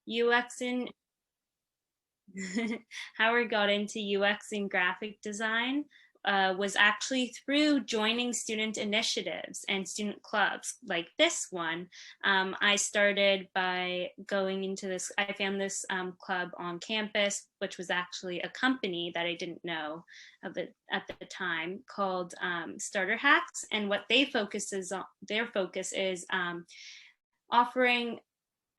UX and how I got into UX and graphic design was actually through joining student initiatives and student clubs like this one. I started by going into this, I found this club on campus, which was actually a company that I didn't know of at the time, called Starter Hacks. And what they focuses on, their focus is offering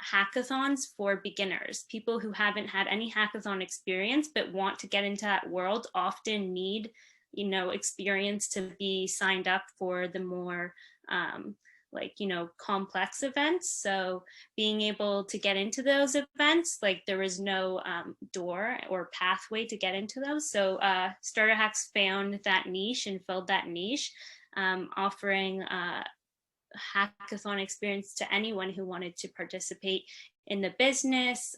hackathons for beginners. People who haven't had any hackathon experience but want to get into that world often need, experience to be signed up for the more complex events. So being able to get into those events, like there was no door or pathway to get into those. So Starter Hacks found that niche and filled that niche, offering hackathon experience to anyone who wanted to participate in the business,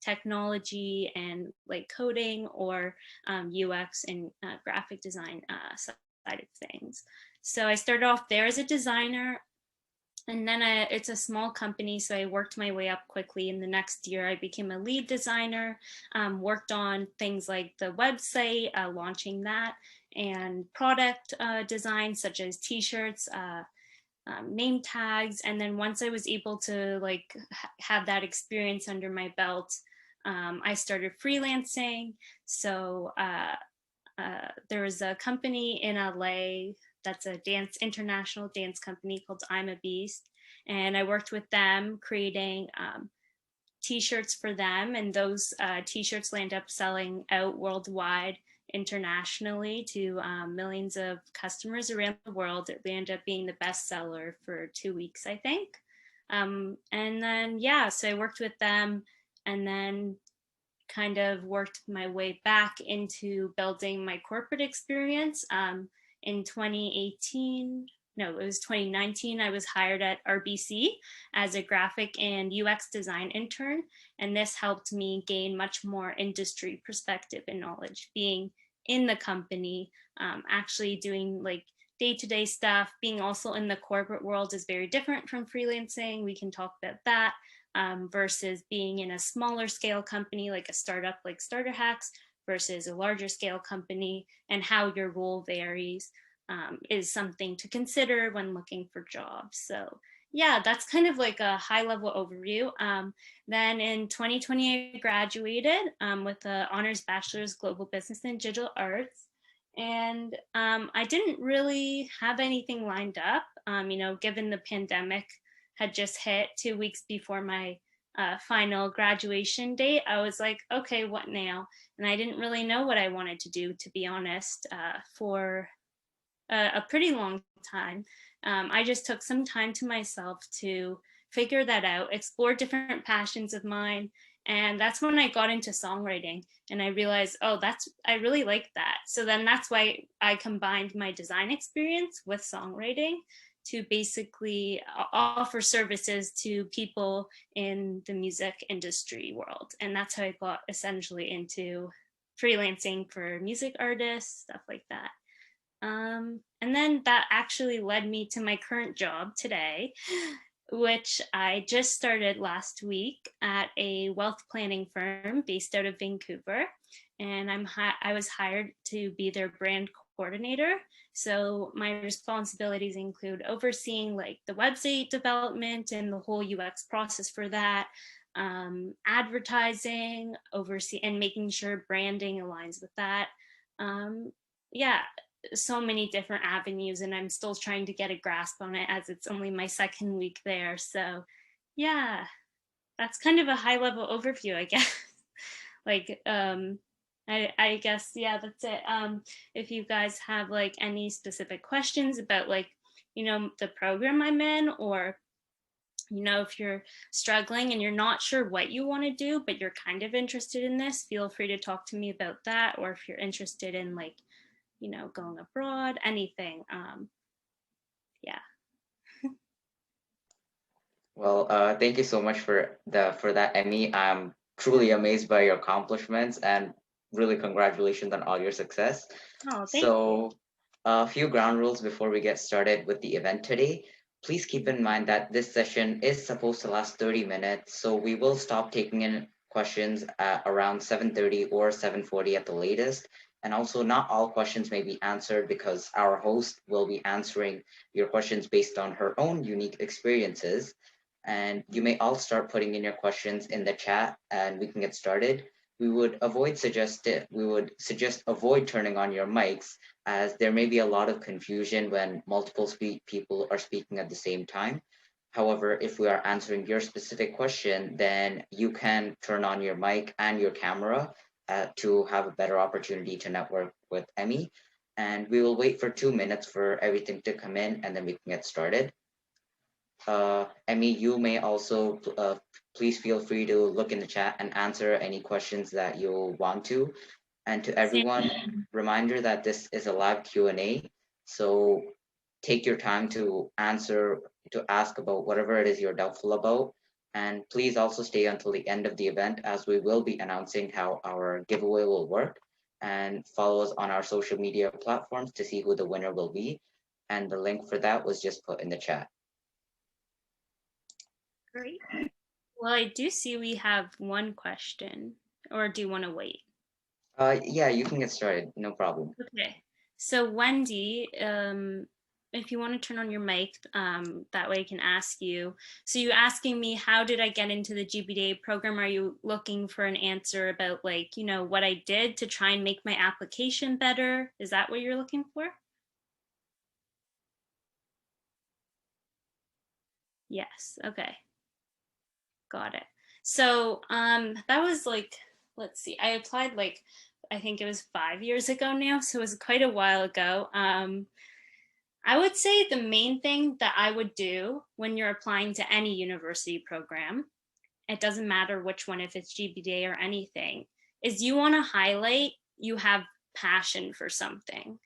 technology, and like coding or UX and graphic design side of things. So I started off there as a designer, and then it's a small company, so I worked my way up quickly. In the next year, I became a lead designer, worked on things like the website, launching that, and product design such as t-shirts, name tags. And then once I was able to have that experience under my belt, I started freelancing. So there was a company in LA that's a international dance company called I'm a Beast. And I worked with them creating t-shirts for them. And those t-shirts land up selling out worldwide, internationally, to millions of customers around the world. It ended up being the best seller for 2 weeks, I think. And then, so I worked with them and then kind of worked my way back into building my corporate experience. In 2018, no, it was 2019, I was hired at RBC as a graphic and UX design intern. And this helped me gain much more industry perspective and knowledge, being in the company, actually doing like day-to-day stuff. Being also in the corporate world is very different from freelancing. We can talk about that, versus being in a smaller scale company, like a startup like Starter Hacks, versus a larger scale company, and how your role varies is something to consider when looking for jobs. So yeah, that's kind of like a high level overview. Then in 2020, I graduated with an honors bachelor's global business and digital arts. And I didn't really have anything lined up, given the pandemic had just hit 2 weeks before my final graduation date. I was like, okay, what now? And I didn't really know what I wanted to do, to be honest, for a pretty long time. I just took some time to myself to figure that out, explore different passions of mine. And that's when I got into songwriting, and I realized, oh, I really like that. So then that's why I combined my design experience with songwriting to basically offer services to people in the music industry world. And that's how I got essentially into freelancing for music artists, stuff like that. And then that actually led me to my current job today, which I just started last week at a wealth planning firm based out of Vancouver. And I was hired to be their brand coordinator. So my responsibilities include overseeing like the website development and the whole UX process for that, advertising, and making sure branding aligns with that. Yeah, so many different avenues, and I'm still trying to get a grasp on it as it's only my second week there. So yeah, that's kind of a high level overview, I guess. like I guess, yeah, that's it. If you guys have like any specific questions about like, the program I'm in, or if you're struggling and you're not sure what you want to do, but you're kind of interested in this, feel free to talk to me about that. Or if you're interested in like, going abroad, anything. Yeah. Well, thank you so much for that, Emmy. I'm truly amazed by your accomplishments, and really congratulations on all your success. Oh, thank you. So, a few ground rules before we get started with the event today. please keep in mind that this session is supposed to last 30 minutes, so we will stop taking in questions at around 7:30 or 7:40 at the latest. And also, not all questions may be answered because our host will be answering your questions based on her own unique experiences. And you may all start putting in your questions in the chat and we can get started. We would suggest avoid turning on your mics as there may be a lot of confusion when multiple people are speaking at the same time. However, if we are answering your specific question, then you can turn on your mic and your camera to have a better opportunity to network with Emmy. And we will wait for 2 minutes for everything to come in and then we can get started. Emmy, you may also please feel free to look in the chat and answer any questions that you want to. And to everyone, reminder that this is a live Q&A. So take your time to ask about whatever it is you're doubtful about. And please also stay until the end of the event as we will be announcing how our giveaway will work. And follow us on our social media platforms to see who the winner will be. And the link for that was just put in the chat. Great. Well, I do see we have one question, or do you want to wait? Yeah, you can get started, no problem. Okay. So Wendy, if you want to turn on your mic, that way I can ask you. So you're asking me, how did I get into the GBDA program? Are you looking for an answer about like, you know, what I did to try and make my application better? Is that what you're looking for? Yes. Okay. Got it. So that was like, let's see, I applied like, I think it was 5 years ago now. So it was quite a while ago. I would say the main thing that I would do when you're applying to any university program, it doesn't matter which one, if it's GBDA or anything, is you want to highlight you have passion for something.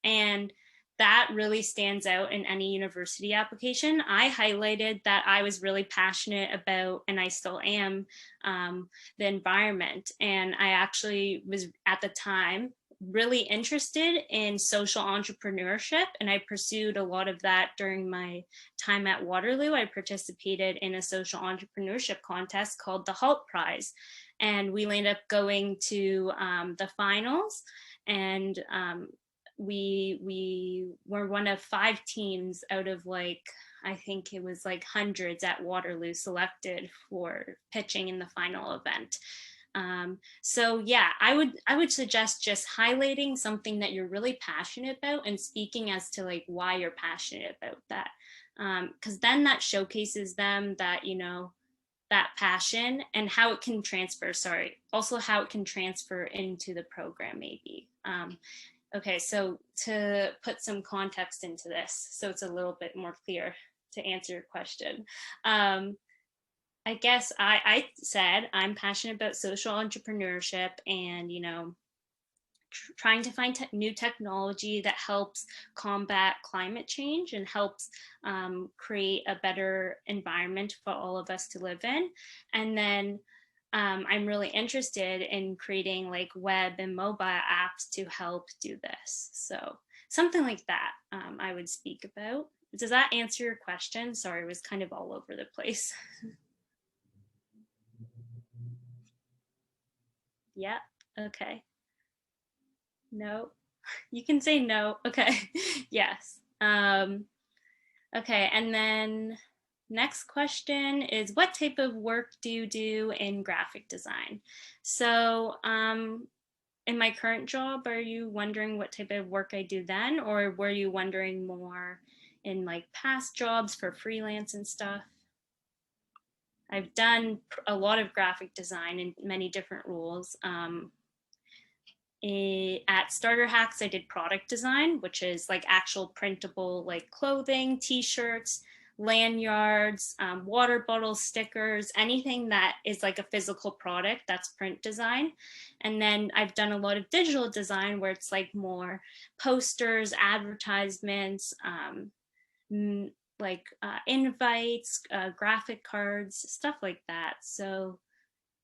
And that really stands out in any university application. I highlighted that I was really passionate about, and I still am, the environment. And I actually was at the time really interested in social entrepreneurship, and I pursued a lot of that during my time at Waterloo. I participated in a social entrepreneurship contest called the Halt Prize, and we ended up going to the finals, and we were one of 5 teams out of like, I think it was like hundreds at Waterloo selected for pitching in the final event. So yeah, I would suggest just highlighting something that you're really passionate about and speaking as to like why you're passionate about that. Because then that showcases them that, you know, that passion and how it can transfer, also how it can transfer into the program maybe. Okay, so to put some context into this, so it's a little bit more clear to answer your question. I guess I said I'm passionate about social entrepreneurship and, you know, trying to find new technology that helps combat climate change and helps create a better environment for all of us to live in. And then I'm really interested in creating like web and mobile apps to help do this. So something like that I would speak about. Does that answer your question? Sorry, it was kind of all over the place. Yeah, okay. No, you can say no. Okay, yes. Okay, and then next question is, what type of work do you do in graphic design? So in my current job, are you wondering what type of work I do then, or were you wondering more in like past jobs for freelance and stuff? I've done a lot of graphic design in many different roles. At Starter Hacks, I did product design, which is like actual printable like clothing, t-shirts, lanyards, water bottles, stickers, anything that is like a physical product, that's print design. And then I've done a lot of digital design where it's like more posters, advertisements, like invites, graphic cards, stuff like that. So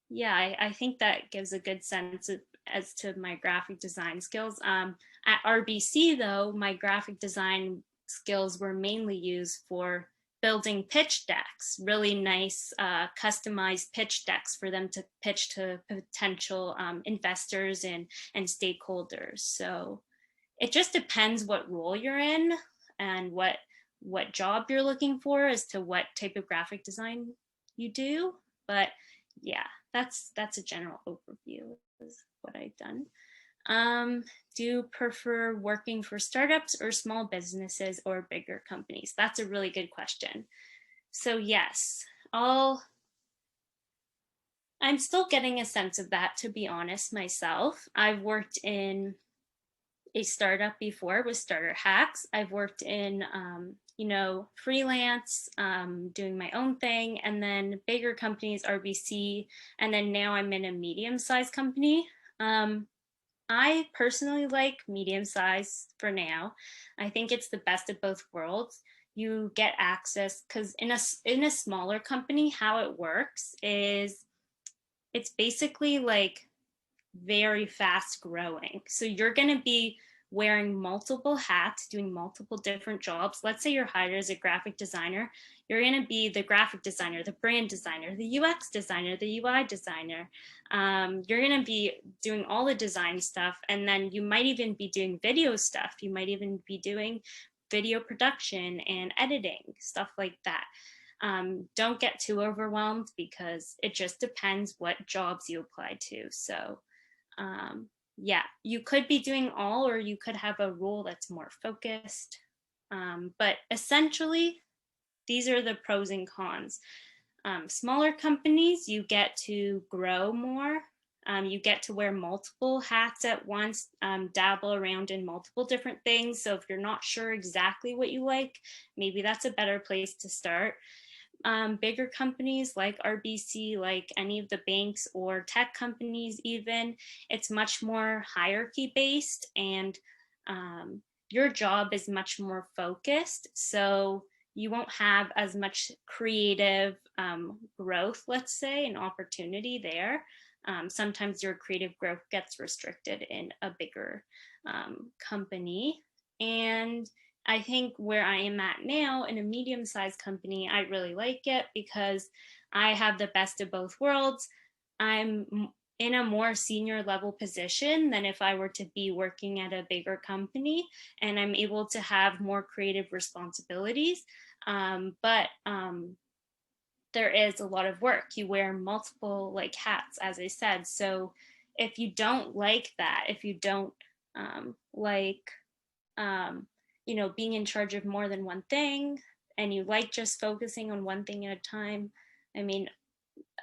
yeah, I think that gives a good sense of, as to my graphic design skills. At RBC though, my graphic design skills were mainly used for building pitch decks, really nice customized pitch decks for them to pitch to potential investors and stakeholders. So it just depends what role you're in and what job you're looking for as to what type of graphic design you do. But yeah, that's a general overview of what I've done. Do you prefer working for startups or small businesses or bigger companies? That's a really good question. So yes, I'm still getting a sense of that, to be honest, myself. I've worked in a startup before with Starter Hacks. I've worked in, freelance, doing my own thing, and then bigger companies, RBC, and then now I'm in a medium-sized company. I personally like medium size for now. I think it's the best of both worlds. You get access because in a smaller company, how it works is it's basically like very fast growing. So you're going to be wearing multiple hats, doing multiple different jobs. Let's say you're hired as a graphic designer. You're going to be the graphic designer, the brand designer, the UX designer, the UI designer. You're going to be doing all the design stuff. And then you might even be doing video stuff. You might even be doing video production and editing, stuff like that. Don't get too overwhelmed because it just depends what jobs you apply to. So yeah, you could be doing all, or you could have a role that's more focused. But essentially, these are the pros and cons. Smaller companies, you get to grow more. You get to wear multiple hats at once, dabble around in multiple different things. So if you're not sure exactly what you like, maybe that's a better place to start. Bigger companies like RBC, like any of the banks or tech companies even, it's much more hierarchy based, and your job is much more focused. So you won't have as much creative growth, let's say, and opportunity there. Sometimes your creative growth gets restricted in a bigger company. And I think where I am at now in a medium-sized company, I really like it because I have the best of both worlds. I'm in a more senior level position than if I were to be working at a bigger company, and I'm able to have more creative responsibilities. But there is a lot of work. You wear multiple like hats, as I said. So if you don't like that, if you don't like being in charge of more than one thing, and you like just focusing on one thing at a time, I mean,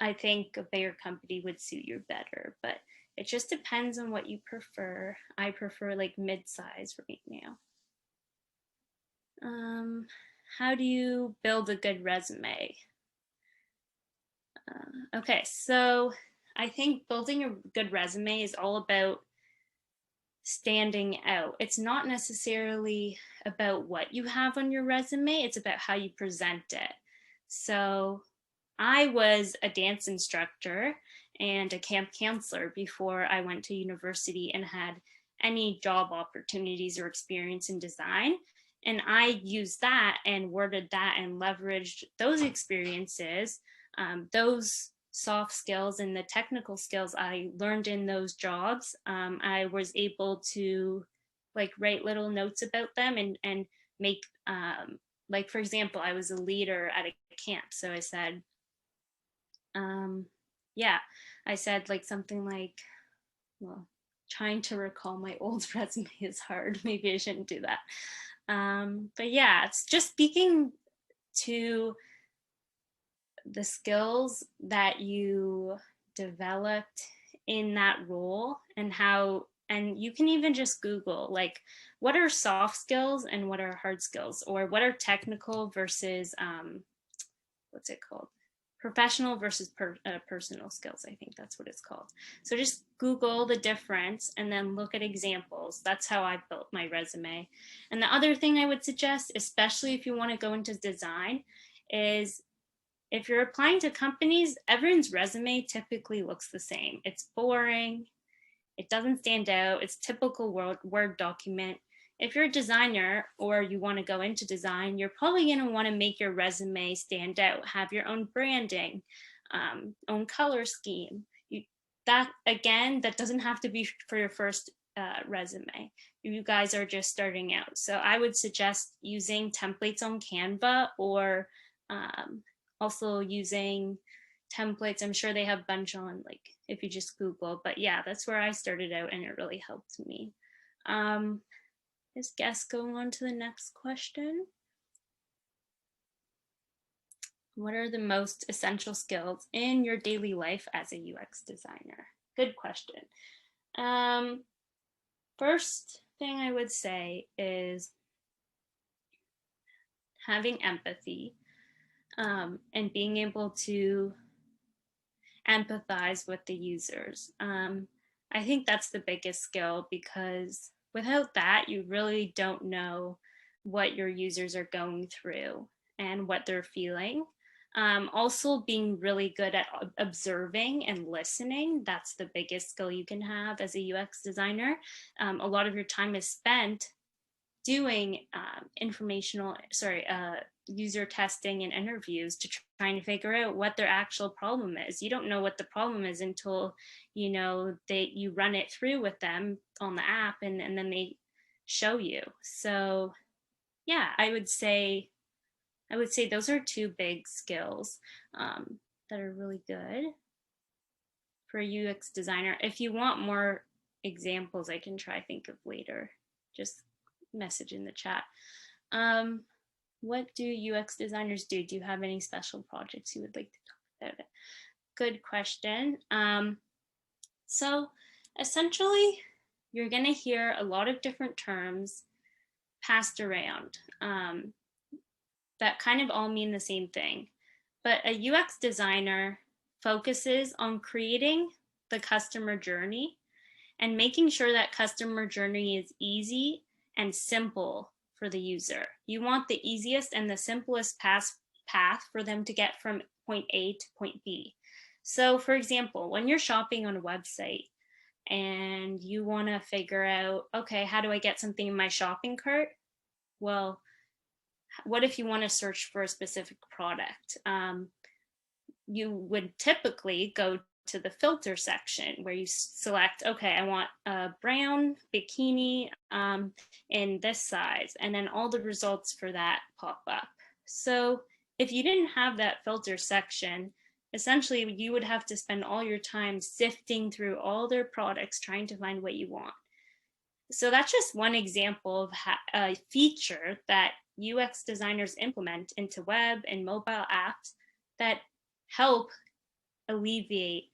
I think a bigger company would suit you better, but it just depends on what you prefer. I prefer like mid-size right now. How do you build a good resume? Okay, so I think building a good resume is all about standing out. It's not necessarily about what you have on your resume, it's about how you present it. So I was a dance instructor and a camp counselor before I went to university and had any job opportunities or experience in design. And I used that and worded that and leveraged those experiences, those soft skills and the technical skills I learned in those jobs. I was able to like write little notes about them and make, like, for example, I was a leader at a camp. So I said, yeah, I said like something like, well, trying to recall my old resume is hard. Maybe I shouldn't do that. But yeah, it's just speaking to the skills that you developed in that role and how, and you can even just Google like what are soft skills and what are hard skills, or what are technical versus what's it called, professional versus personal skills. I think that's what it's called. So just Google the difference and then look at examples. That's how I built my resume. And the other thing I would suggest, especially if you want to go into design, is if you're applying to companies, everyone's resume typically looks the same. It's boring. It doesn't stand out. It's typical Word document. if you're a designer or you want to go into design, you're probably going to want to make your resume stand out, have your own branding, own color scheme. That again, that doesn't have to be for your first resume. You guys are just starting out. So I would suggest using templates on Canva, or also using templates. I'm sure they have a bunch on, like, if you just Google, but yeah, that's where I started out and it really helped me. Is guest going on to the next question? What are the most essential skills in your daily life as a UX designer? Good question. First thing I would say is having empathy, and being able to empathize with the users. I think that's the biggest skill, because without that, you really don't know what your users are going through and what they're feeling. Also, being really good at observing and listening. That's the biggest skill you can have as a UX designer. A lot of your time is spent doing user testing and interviews to trying to figure out what their actual problem is. You don't know what the problem is until you run it through with them on the app, and then they show you. So yeah, I would say those are two big skills that are really good for a UX designer. If you want more examples, I can try think of later. Just message in the chat. What do UX designers do? Do you have any special projects you would like to talk about? Good question. So essentially, you're going to hear a lot of different terms passed around that kind of all mean the same thing. But a UX designer focuses on creating the customer journey and making sure that customer journey is easy and simple for the user. You want the easiest and the simplest path for them to get from point A to point B. So for example, when you're shopping on a website and you want to figure out, okay, how do I get something in my shopping cart? Well, what if you want to search for a specific product? You would typically go to the filter section where you select, okay, I want a brown bikini in this size, and then all the results for that pop up. So if you didn't have that filter section, essentially you would have to spend all your time sifting through all their products trying to find what you want. So that's just one example of a feature that UX designers implement into web and mobile apps that help alleviate,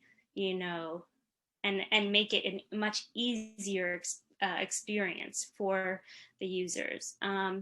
and make it a much easier experience for the users. I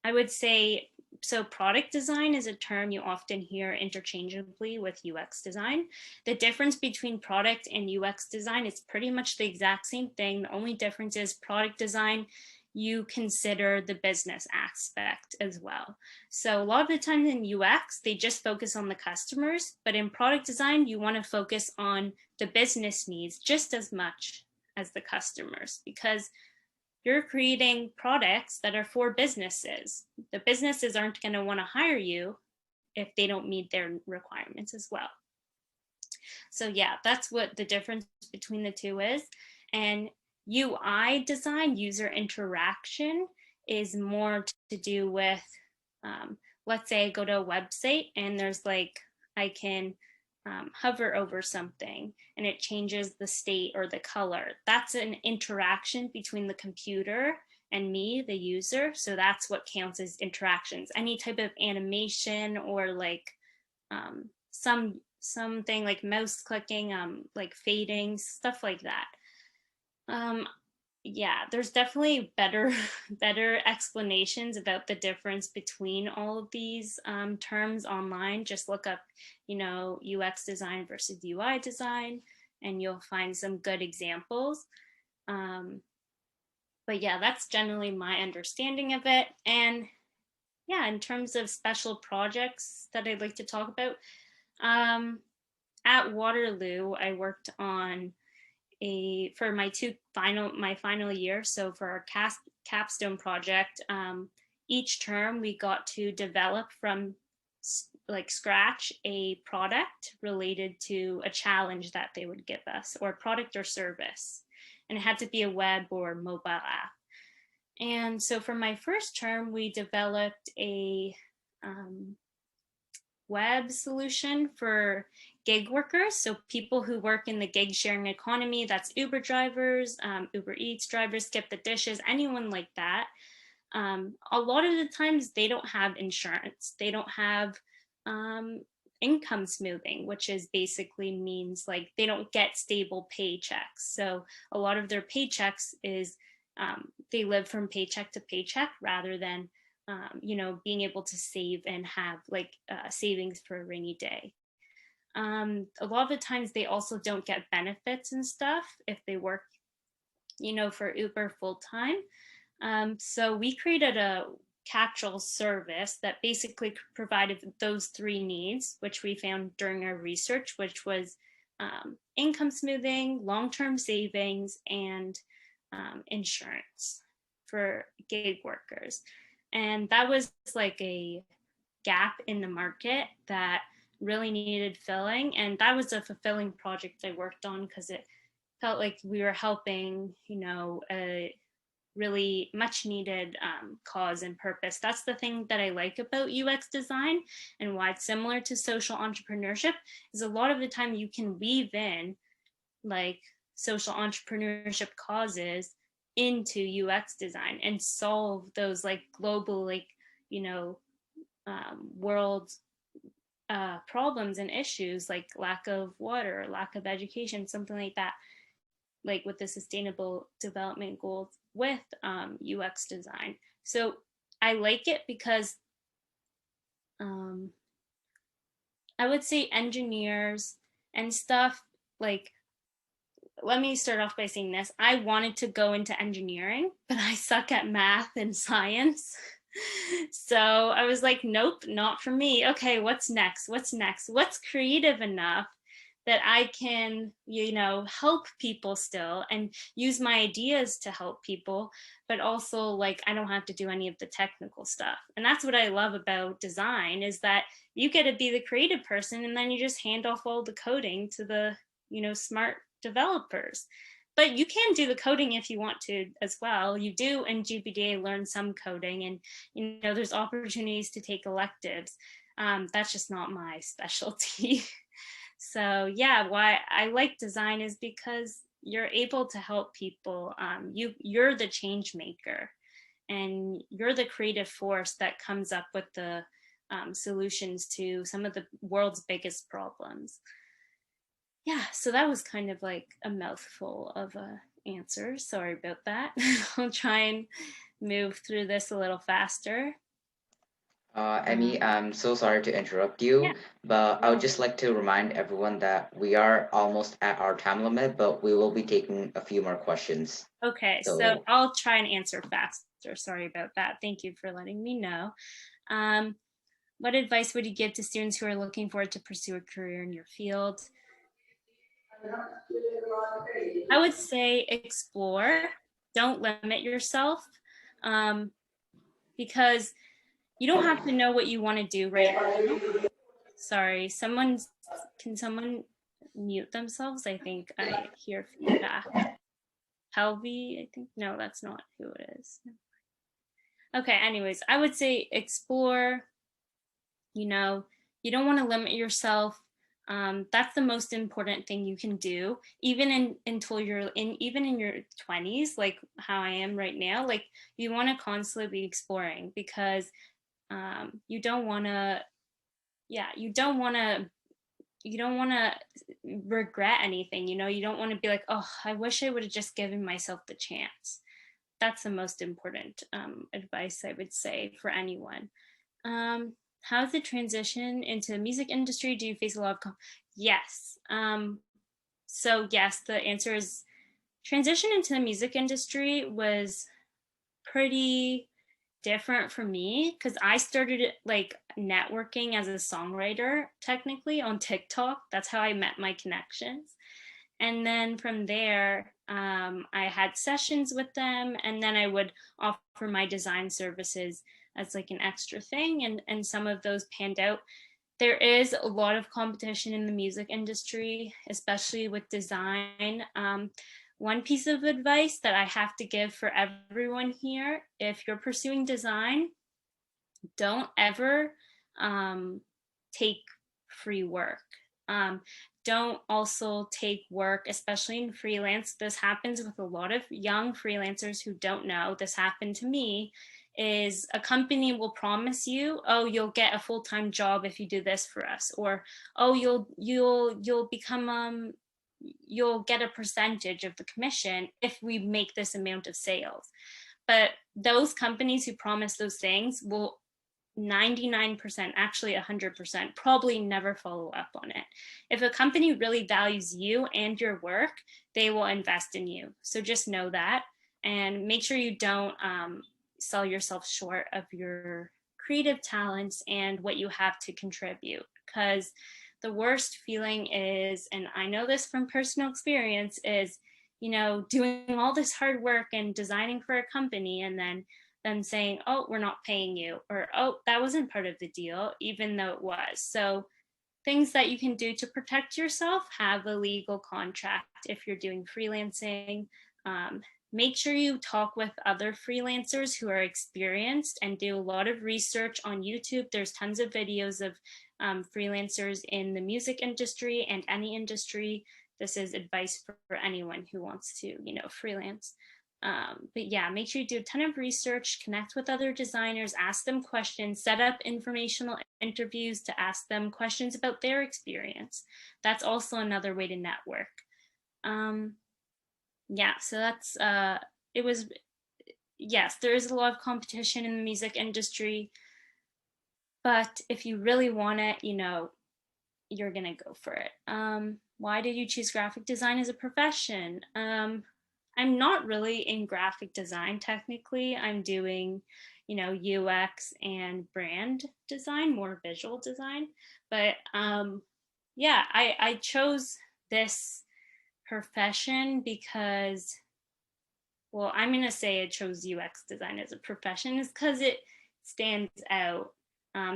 would say, so product design is a term you often hear interchangeably with UX design. The difference between product and UX design is pretty much the exact same thing. The only difference is product design, you consider the business aspect as well. So a lot of the time in UX, they just focus on the customers, but in product design, you want to focus on the business needs just as much as the customers, because you're creating products that are for businesses. The businesses aren't going to want to hire you if they don't meet their requirements as well. So yeah, that's what the difference between the two is. And UI design, user interaction, is more to do with, let's say I go to a website and there's like, I can hover over something and it changes the state or the color. That's an interaction between the computer and me, the user. So that's what counts as interactions. Any type of animation or like something like mouse clicking, like fading, stuff like that. Yeah, there's definitely better explanations about the difference between all of these terms online. Just look up, UX design versus UI design, and you'll find some good examples. But yeah, that's generally my understanding of it. And yeah, in terms of special projects that I'd like to talk about, at Waterloo, I worked on for my final year. So for our capstone project, each term we got to develop from like scratch a product related to a challenge that they would give us, or product or service, and it had to be a web or mobile app. And so for my first term, we developed a web solution for gig workers. So people who work in the gig sharing economy, that's Uber drivers, Uber Eats drivers, skip the dishes, anyone like that. A lot of the times they don't have insurance. They don't have income smoothing, which is basically means like they don't get stable paychecks. So a lot of their paychecks is they live from paycheck to paycheck rather than being able to save and have like savings for a rainy day. A lot of the times they also don't get benefits and stuff if they work, for Uber full time. So we created a catch-all service that basically provided those three needs, which we found during our research, which was income smoothing, long-term savings, and insurance for gig workers. And that was like a gap in the market that really needed filling. And that was a fulfilling project I worked on because it felt like we were helping, a really much needed cause and purpose. That's the thing that I like about UX design and why it's similar to social entrepreneurship is a lot of the time you can weave in like social entrepreneurship causes into UX design and solve those like global, like, world problems and issues like lack of water, lack of education, something like that, like with the sustainable development goals with UX design. So I like it because I would say engineers and stuff like, let me start off by saying this. I wanted to go into engineering, but I suck at math and science. So I was like, nope, not for me. Okay, what's next? What's next? What's creative enough that I can, help people still and use my ideas to help people, but also like I don't have to do any of the technical stuff. And that's what I love about design is that you get to be the creative person and then you just hand off all the coding to the, smart developers. But you can do the coding if you want to as well. You do in GPDA learn some coding and, there's opportunities to take electives. That's just not my specialty. So yeah, why I like design is because you're able to help people. You're the change maker and you're the creative force that comes up with the solutions to some of the world's biggest problems. Yeah, so that was kind of like a mouthful of answers. Sorry about that. I'll try and move through this a little faster. Emmy, I'm so sorry to interrupt Yeah. you, but I would just like to remind everyone that we are almost at our time limit, but we will be taking a few more questions. Okay, so So, I'll try and answer faster. Sorry about that. Thank you for letting me know. What advice would you give to students who are looking forward to pursue a career in your field? I would say explore, don't limit yourself, because you don't have to know what you want to do right now. Sorry, can someone mute themselves? I think I hear feedback. Helvy, I think, no, that's not who it is. Okay, anyways, I would say explore, you don't want to limit yourself. That's the most important thing you can do, even until you're even in your 20s, like how I am right now. Like you want to constantly be exploring because you don't want to, you don't want to regret anything. You don't want to be like, oh, I wish I would have just given myself the chance. That's the most important advice I would say for anyone. How's the transition into the music industry? Do you face a lot of yes. So yes, the answer is transition into the music industry was pretty different for me because I started like networking as a songwriter technically on TikTok. That's how I met my connections. And then from there, I had sessions with them, and then I would offer my design services as like an extra thing. And some of those panned out. There is a lot of competition in the music industry, especially with design. One piece of advice that I have to give for everyone here, if you're pursuing design, don't ever take free work. Um, don't also take work, especially in freelance. This happens with a lot of young freelancers who don't know. This happened to me. Is a company will promise you, oh, you'll get a full-time job if you do this for us, or oh, you'll become you'll get a percentage of the commission if we make this amount of sales. But those companies who promise those things will 99%, actually 100%, probably never follow up on it. If a company really values you and your work, they will invest in you. So just know that, and make sure you don't sell yourself short of your creative talents and what you have to contribute. Because the worst feeling is, and I know this from personal experience, is, doing all this hard work and designing for a company, and then them saying, oh, we're not paying you, or oh, that wasn't part of the deal, even though it was. So things that you can do to protect yourself: have a legal contract if you're doing freelancing. Make sure you talk with other freelancers who are experienced, and do a lot of research on YouTube. There's tons of videos of freelancers in the music industry and any industry. This is advice for anyone who wants to, freelance. But yeah, make sure you do a ton of research, connect with other designers, ask them questions, set up informational interviews to ask them questions about their experience. That's also another way to network. Yeah, so that's, it was, yes, there is a lot of competition in the music industry, but if you really want it, you're gonna go for it. Why did you choose graphic design as a profession? I'm not really in graphic design technically. I'm doing, UX and brand design, more visual design. But yeah, I chose this profession because, well, I'm going to say I chose UX design as a profession is because it stands out.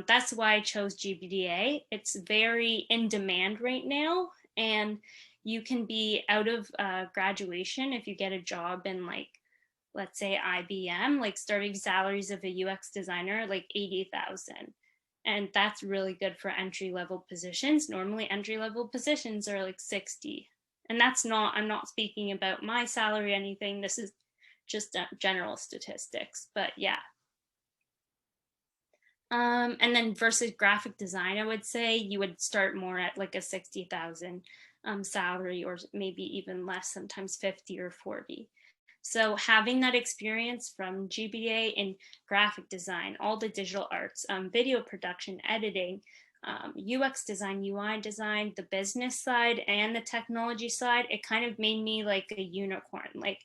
That's why I chose GBDA. It's very in demand right now, and you can be out of graduation if you get a job in, like, let's say IBM, like starting salaries of a UX designer like 80,000, and that's really good for entry level positions. Normally entry level positions are like 60, and that's not, I'm not speaking about my salary or anything. This is just general statistics, but yeah. And then versus graphic design, I would say you would start more at like a 60,000 salary, or maybe even less, sometimes 50 or 40. So having that experience from GBA in graphic design, all the digital arts, video production, editing, UX design, UI design, the business side and the technology side, it kind of made me like a unicorn. Like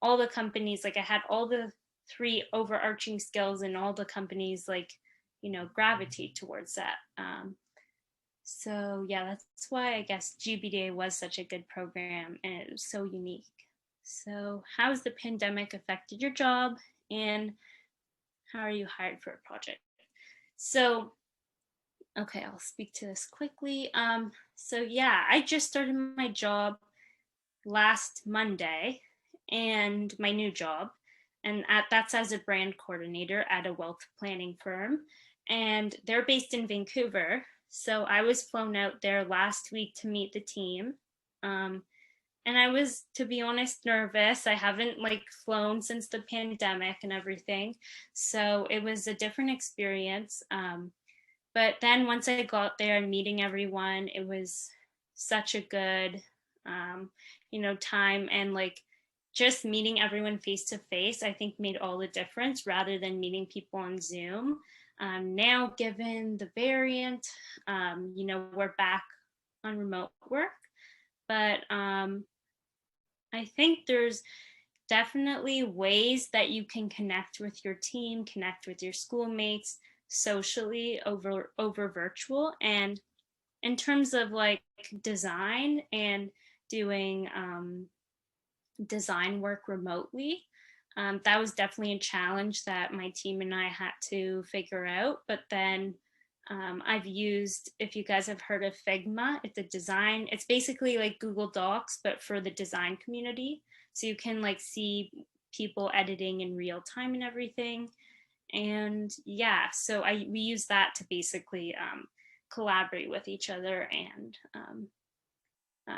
all the companies, like I had all the three overarching skills, and all the companies like, gravitate towards that. So yeah, that's why I guess GBDA was such a good program, and it was so unique. So how has the pandemic affected your job, and how are you hired for a project? So, okay, I'll speak to this quickly. So yeah, I just started my job last Monday, and my new job, and that's as a brand coordinator at a wealth planning firm, and they're based in Vancouver. So I was flown out there last week to meet the team. And I was, to be honest, nervous. I haven't like flown since the pandemic and everything. So it was a different experience. But then once I got there and meeting everyone, it was such a good, time. And like just meeting everyone face to face, I think made all the difference rather than meeting people on Zoom. Now, given the variant, we're back on remote work, but I think there's definitely ways that you can connect with your team, connect with your schoolmates socially over virtual. And in terms of like design and doing design work remotely. That was definitely a challenge that my team and I had to figure out. But then I've used, if you guys have heard of Figma, it's basically like Google Docs, but for the design community. So you can like see people editing in real time and everything. And yeah, so we use that to basically collaborate with each other and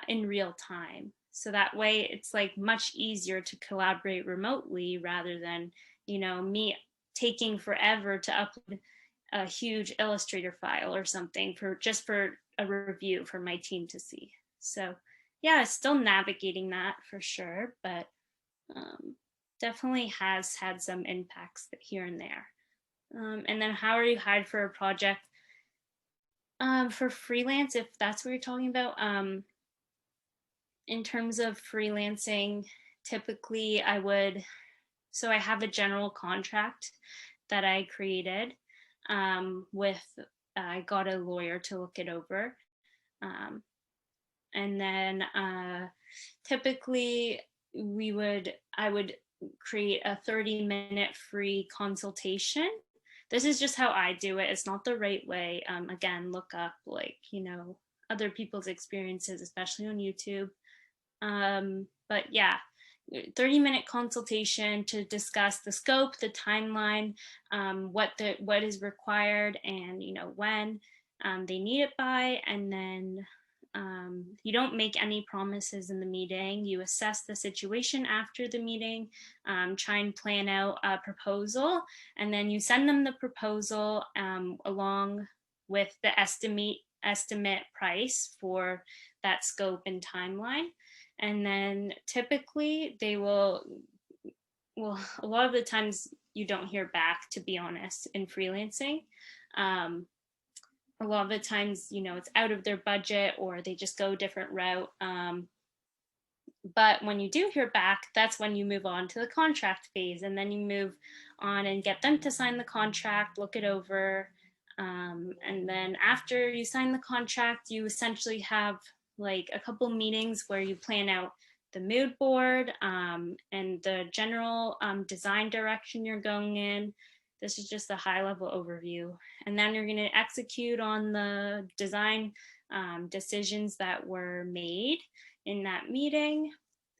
in real time. So that way it's like much easier to collaborate remotely rather than, me taking forever to upload a huge Illustrator file or something for a review for my team to see. So yeah, still navigating that for sure, but definitely has had some impacts here and there. And then how are you hired for a project? For freelance, if that's what you're talking about, in terms of freelancing, typically I have a general contract that I created I got a lawyer to look it over. And then typically I would create a 30-minute free consultation. This is just how I do it. It's not the right way. Again, look up other people's experiences, especially on YouTube. But yeah, 30-minute consultation to discuss the scope, the timeline, what is required, and when they need it by. And then you don't make any promises in the meeting. You assess the situation after the meeting, try and plan out a proposal, and then you send them the proposal along with the estimate price for that scope and timeline. And then typically they will, well, a lot of the times you don't hear back, to be honest, in freelancing. A lot of the times, it's out of their budget or they just go a different route. But when you do hear back, that's when you move on to the contract phase. And then you move on and get them to sign the contract, look it over. And then after you sign the contract, you essentially have like a couple meetings where you plan out the mood board and the general design direction you're going in. This is just a high level overview. And then you're going to execute on the design decisions that were made in that meeting,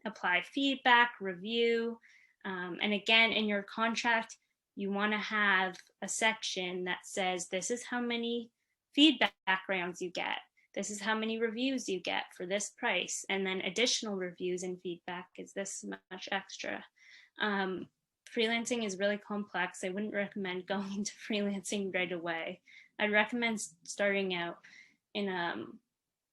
apply feedback, review. And again, in your contract, you want to have a section that says, this is how many feedback rounds you get. This is how many reviews you get for this price. And then additional reviews and feedback is this much extra. Freelancing is really complex. I wouldn't recommend going into freelancing right away. I'd recommend starting out in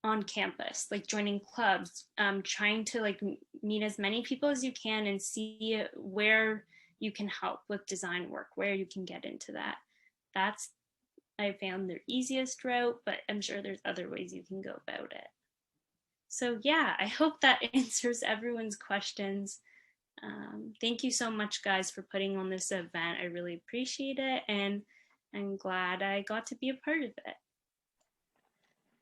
on campus, like joining clubs, trying to like meet as many people as you can and see where you can help with design work, where you can get into that. That's, I found, the easiest route, but I'm sure there's other ways you can go about it. So yeah, I hope that answers everyone's questions. Thank you so much, guys, for putting on this event. I really appreciate it, and I'm glad I got to be a part of it.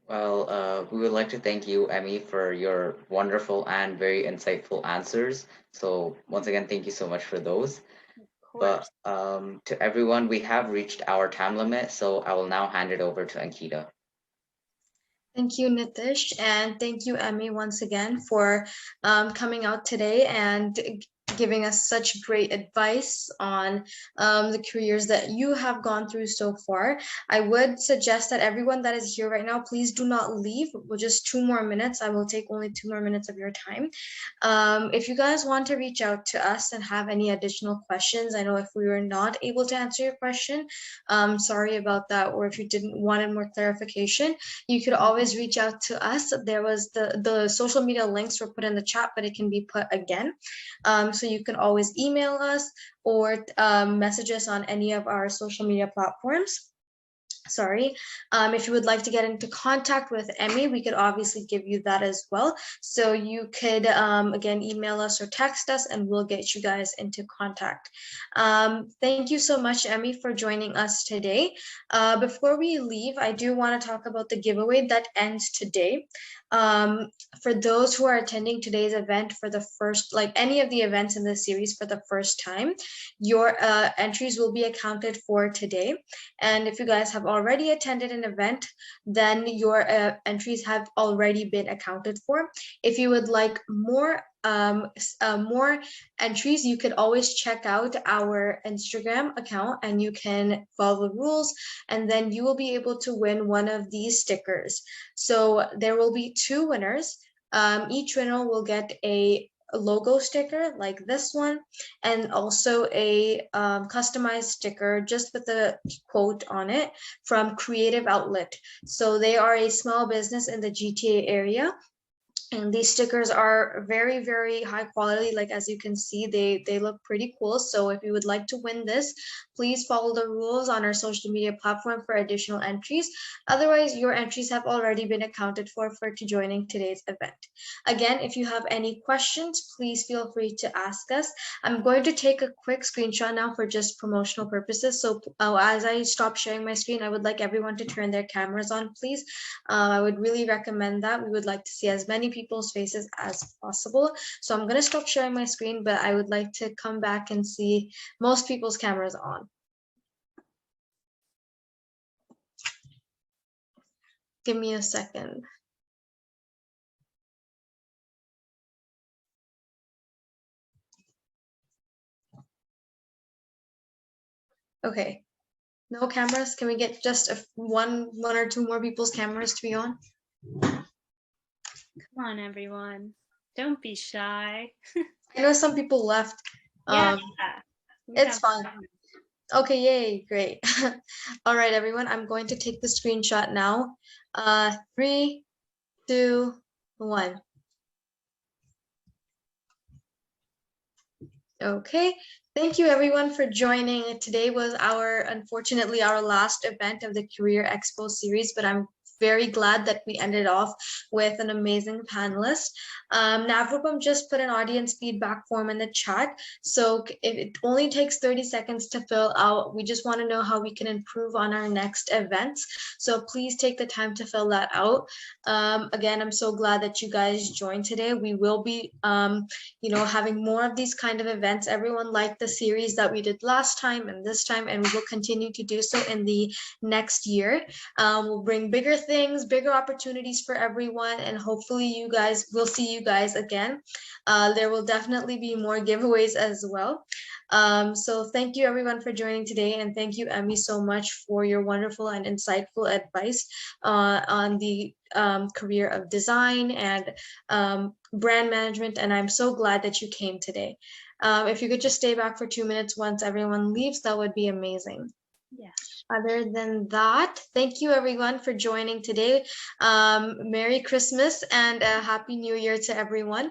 Well, we would like to thank you, Emmy, for your wonderful and very insightful answers. So once again, thank you so much for those. But to everyone, we have reached our time limit, so I will now hand it over to Ankita. Thank you, Nitish, and thank you, Emmy, once again for coming out today and giving us such great advice on the careers that you have gone through so far. I would suggest that everyone that is here right now, please do not leave. With just 2 more minutes. I will take only 2 more minutes of your time. If you guys want to reach out to us and have any additional questions, I know if we were not able to answer your question, sorry about that, or if you didn't wanted more clarification, you could always reach out to us. There was the social media links were put in the chat, but it can be put again. So you can always email us or message us on any of our social media platforms. Sorry. If you would like to get into contact with Emmy, we could obviously give you that as well. So you could, again, email us or text us and we'll get you guys into contact. Thank you so much, Emmy, for joining us today. Before we leave, I do want to talk about the giveaway that ends today. For those who are attending today's event for the first, like any of the events in this series for the first time, your entries will be accounted for today. And if you guys have already attended an event, then your entries have already been accounted for. If you would like more entries, you could always check out our Instagram account and you can follow the rules, and then you will be able to win one of these stickers. So there will be 2 winners. Each winner will get a logo sticker like this one, and also a customized sticker just with a quote on it from Creative Outlet. So they are a small business in the GTA area. And these stickers are very, very high quality. Like, as you can see, they look pretty cool. So if you would like to win this, please follow the rules on our social media platform for additional entries. Otherwise, your entries have already been accounted for joining today's event. Again, if you have any questions, please feel free to ask us. I'm going to take a quick screenshot now for just promotional purposes. So as I stop sharing my screen, I would like everyone to turn their cameras on, please. I would really recommend that. We would like to see as many people's faces as possible. So I'm going to stop sharing my screen, but I would like to come back and see most people's cameras on. Give me a second. Okay, no cameras. Can we get just one or two more people's cameras to be on? Come on, everyone. Don't be shy. I know some people left. Yeah. It's fine. Okay, yay, great. All right, everyone, I'm going to take the screenshot now. 3, 2, 1. Okay, thank you everyone for joining. Today was unfortunately our last event of the Career Expo series, but I'm very glad that we ended off with an amazing panelist. Navrupam just put an audience feedback form in the chat. So it only takes 30 seconds to fill out. We just want to know how we can improve on our next events. So please take the time to fill that out. Again, I'm so glad that you guys joined today. We will be, having more of these kind of events. Everyone liked the series that we did last time and this time, and we will continue to do so in the next year. We'll bring bigger things, bigger opportunities for everyone, and hopefully we'll see you guys again. There will definitely be more giveaways as well. So thank you everyone for joining today, and thank you, Emmy, so much for your wonderful and insightful advice on the career of design and brand management, and I'm so glad that you came today. If you could just stay back for 2 minutes once everyone leaves, that would be amazing. Yeah. Other than that, thank you everyone for joining today. Merry Christmas and a Happy New Year to everyone.